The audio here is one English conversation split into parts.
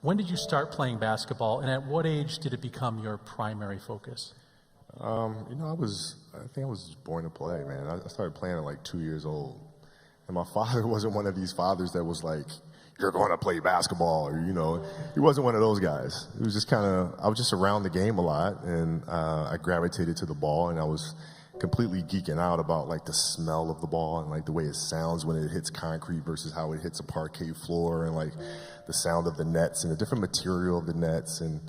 When did you start playing basketball, and at what age did it become your primary focus? I think I was born to play, man. I started playing at like 2 years old. And my father wasn't one of these fathers that was like, you're going to play basketball, or, he wasn't one of those guys. It was just I was just around the game a lot, and I gravitated to the ball, and I was completely geeking out about like the smell of the ball and like the way it sounds when it hits concrete versus how it hits a parquet floor, and like the sound of the nets and the different material of the nets. And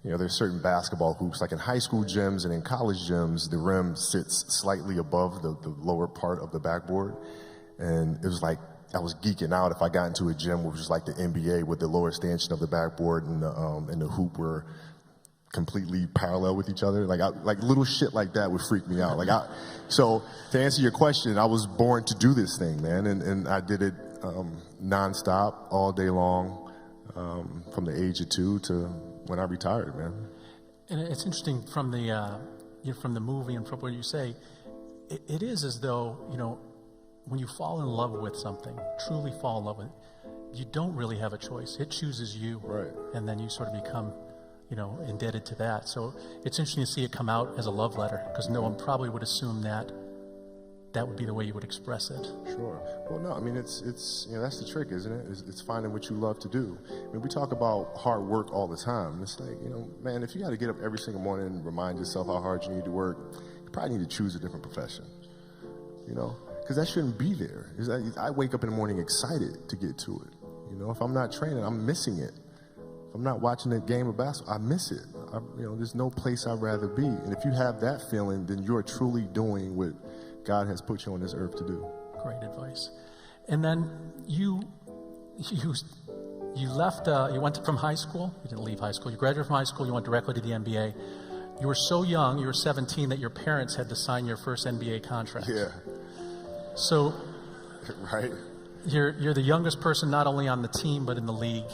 there's certain basketball hoops, like in high school gyms and in college gyms, the rim sits slightly above the lower part of the backboard. And it was like I was geeking out if I got into a gym which was like the NBA, with the lower extension of the backboard and the hoop were completely parallel with each other. Like little shit like that would freak me out. So to answer your question, I was born to do this thing, man, and I did it nonstop all day long, from the age of 2 to when I retired, man. And it's interesting from the movie and from what you say, it is as though, when you fall in love with something, truly fall in love with it, you don't really have a choice. It chooses you. Right. And then you sort of become, indebted to that. So it's interesting to see it come out as a love letter, because no one probably would assume that would be the way you would express it. Sure. Well, no, I mean, it's that's the trick, isn't it? It's finding what you love to do. I mean, we talk about hard work all the time. It's like, man, if you got to get up every single morning and remind yourself how hard you need to work, you probably need to choose a different profession, because that shouldn't be there. I wake up in the morning excited to get to it. If I'm not training, I'm missing it. If I'm not watching a game of basketball, I miss it. There's no place I'd rather be. And if you have that feeling, then you're truly doing what God has put you on this earth to do. Great advice. And then you left, you went from high school. You didn't leave high school. You graduated from high school. You went directly to the NBA. You were so young, you were 17, that your parents had to sign your first NBA contract. Yeah. So, right. You're the youngest person not only on the team but in the league.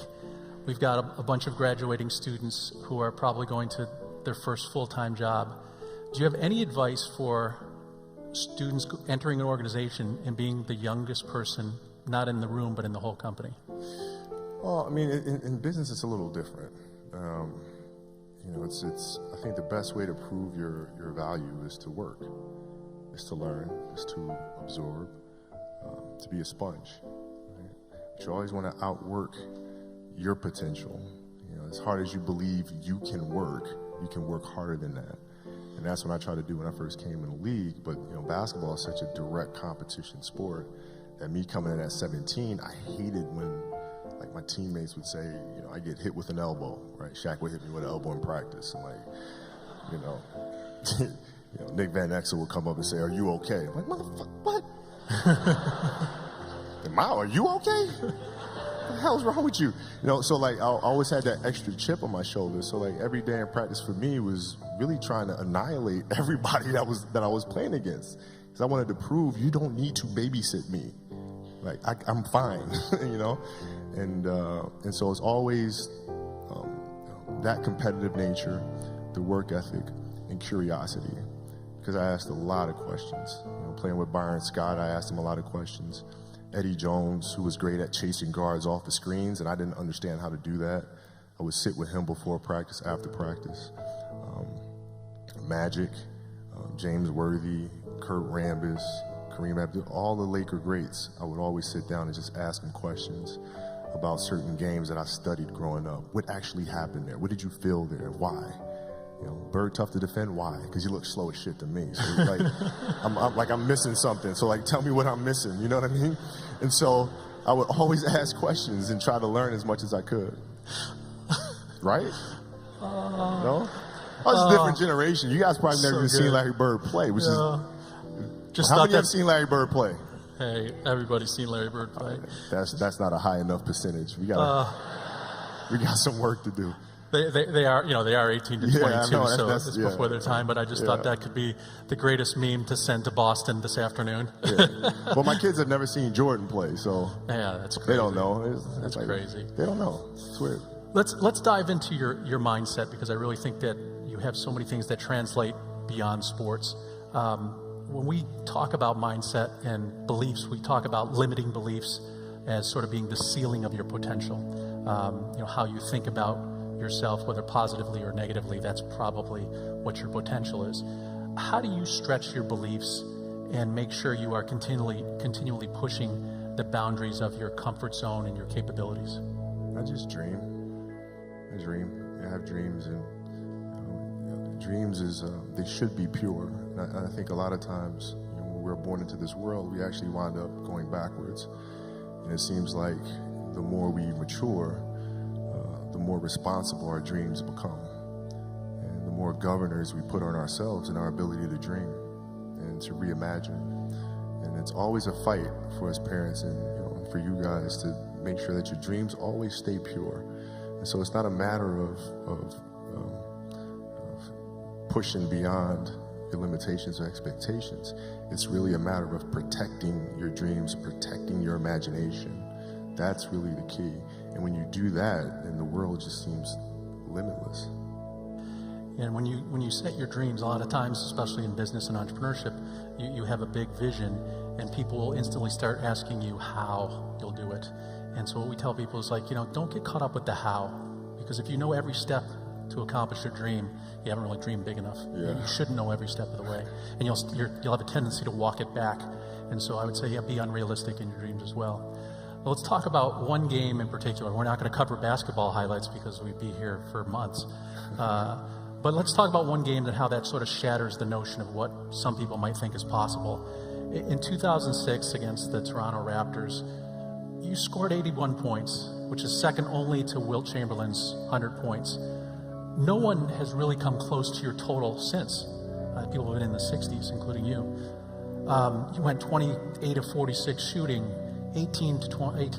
We've got a bunch of graduating students who are probably going to their first full-time job. Do you have any advice for students entering an organization and being the youngest person, not in the room but in the whole company? Well, I mean, in business it's a little different. It's I think the best way to prove your value is to work, is to learn, is to absorb, to be a sponge. Right? But you always want to outwork your potential. As hard as you believe you can work harder than that. And that's what I tried to do when I first came in the league. But basketball is such a direct competition sport that me coming in at 17, I hated when like my teammates would say, I get hit with an elbow, right? Shaq would hit me with an elbow in practice, and Nick Van Exel would come up and say, "Are you okay?" I'm like, motherfucker, what? Are you okay? What the hell's wrong with you? So like I always had that extra chip on my shoulder. So like every day in practice for me was really trying to annihilate everybody that I was playing against, because I wanted to prove you don't need to babysit me. Like I'm fine, and so it's always that competitive nature, the work ethic, and curiosity. Because I asked a lot of questions. Playing with Bryant Scott, I asked him a lot of questions. Eddie Jones, who was great at chasing guards off the screens, and I didn't understand how to do that. I would sit with him before practice, after practice. Magic, James Worthy, Kurt Rambis, Kareem Abdul, all the Laker greats. I would always sit down and just ask them questions about certain games that I studied growing up. What actually happened there? What did you feel there? Why? Bird tough to defend. Why? Because you look slow as shit to me. So like, I'm missing something. So like, tell me what I'm missing. You know what I mean? And so I would always ask questions and try to learn as much as I could. Right? No? I was a different generation. You guys probably never even seen Larry Bird play, which is. How many have seen Larry Bird play? Hey, everybody's seen Larry Bird play. That's not a high enough percentage. We got some work to do. They are 18 to 22, so it's before their time. But I just thought that could be the greatest meme to send to Boston this afternoon. Well, my kids have never seen Jordan play, so that's crazy. They don't know. That's crazy. They don't know. It's weird. Let's dive into your mindset, because I really think that you have so many things that translate beyond sports. When we talk about mindset and beliefs, we talk about limiting beliefs as sort of being the ceiling of your potential. how you think about yourself, whether positively or negatively, that's probably what your potential is. How do you stretch your beliefs and make sure you are continually pushing the boundaries of your comfort zone and your capabilities? I just dream. I have dreams, and dreams is they should be pure. And I think a lot of times when we're born into this world, we actually wind up going backwards. And it seems like the more we mature, the more responsible our dreams become, and the more governors we put on ourselves and our ability to dream and to reimagine. And it's always a fight for us parents and for you guys to make sure that your dreams always stay pure. And so it's not a matter of pushing beyond your limitations or expectations. It's really a matter of protecting your dreams, protecting your imagination. That's really the key. And when you do that, then the world just seems limitless. And when you set your dreams, a lot of times, especially in business and entrepreneurship, you have a big vision, and people will instantly start asking you how you'll do it. And so what we tell people is don't get caught up with the how, because if you know every step to accomplish your dream, you haven't really dreamed big enough. Yeah. You should know every step of the way, and you'll have a tendency to walk it back. And so I would say, be unrealistic in your dreams as well. Well, let's talk about one game in particular. We're not going to cover basketball highlights because we'd be here for months. But let's talk about one game and how that sort of shatters the notion of what some people might think is possible. In 2006 against the Toronto Raptors, you scored 81 points, which is second only to Wilt Chamberlain's 100 points. No one has really come close to your total since. People have been in the 60s, including you. You went 28 of 46 shooting, 18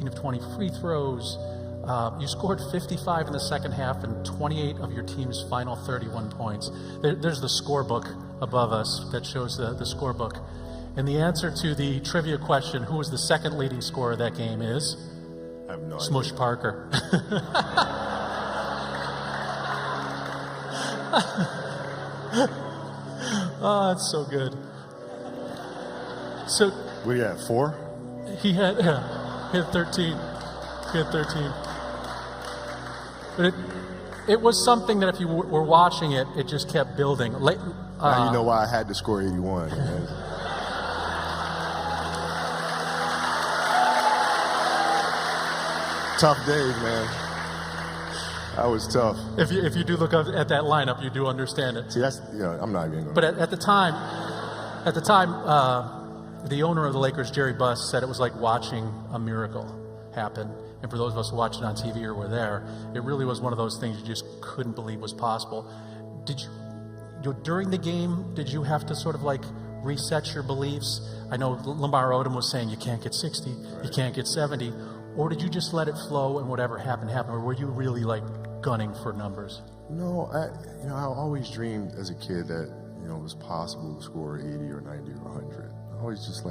of 20 free throws. You scored 55 in the second half and 28 of your team's final 31 points. There's the scorebook above us that shows the scorebook. And the answer to the trivia question, who was the second leading scorer of that game, is? I have no idea. Smush Parker. Oh, that's so good. So What are you at, 4? he had 13. He had 13. But it was something that if you were watching it, it just kept building. Now you know why I had to score 81. Man. Tough days, man. That was tough. If you do look at that lineup, you do understand it. See, that's I'm not even going. But at the time, the owner of the Lakers, Jerry Buss, said it was like watching a miracle happen. And for those of us who watched it on TV or were there, it really was one of those things you just couldn't believe was possible. Did you during the game, did you have to sort of reset your beliefs? I know Lamar Odom was saying you can't get 60, you can't get 70. Or did you just let it flow and whatever happened, happened? Or were you really gunning for numbers? No, I always dreamed as a kid that it was possible to score 80 or 90 or 100. I always just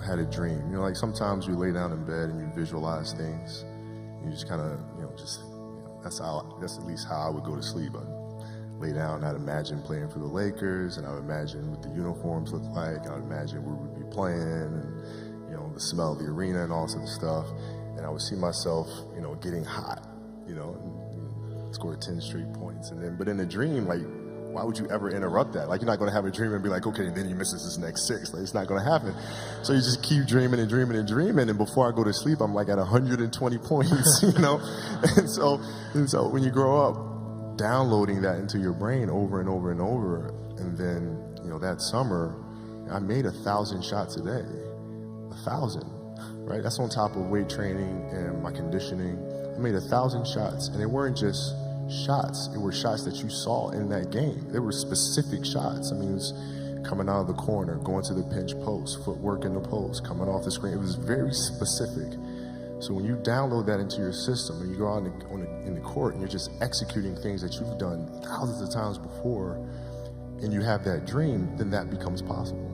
had a dream. Sometimes you lay down in bed and you visualize things. And you just kind of that's at least how I would go to sleep. I'd lay down, I'd imagine playing for the Lakers, and I would imagine what the uniforms look like. I would imagine where we'd be playing, and the smell of the arena and all sorts of stuff. And I would see myself, getting hot, and score 10 straight points. But in a dream, why would you ever interrupt that? You're not going to have a dream and be like, okay, and then you miss this next 6. It's not going to happen. So you just keep dreaming and dreaming and dreaming. And before I go to sleep, I'm at 120 points, And so when you grow up, downloading that into your brain over and over and over. And then, that summer, I made 1,000 shots a day. 1,000, right? That's on top of weight training and my conditioning. I made 1,000 shots, and they weren't just shots. It were shots that you saw in that game. They were specific shots. It was coming out of the corner, going to the pinch post, footwork in the post, coming off the screen. It was very specific. So when you download that into your system, and you go out in the court, and you're just executing things that you've done thousands of times before, and you have that dream, then that becomes possible.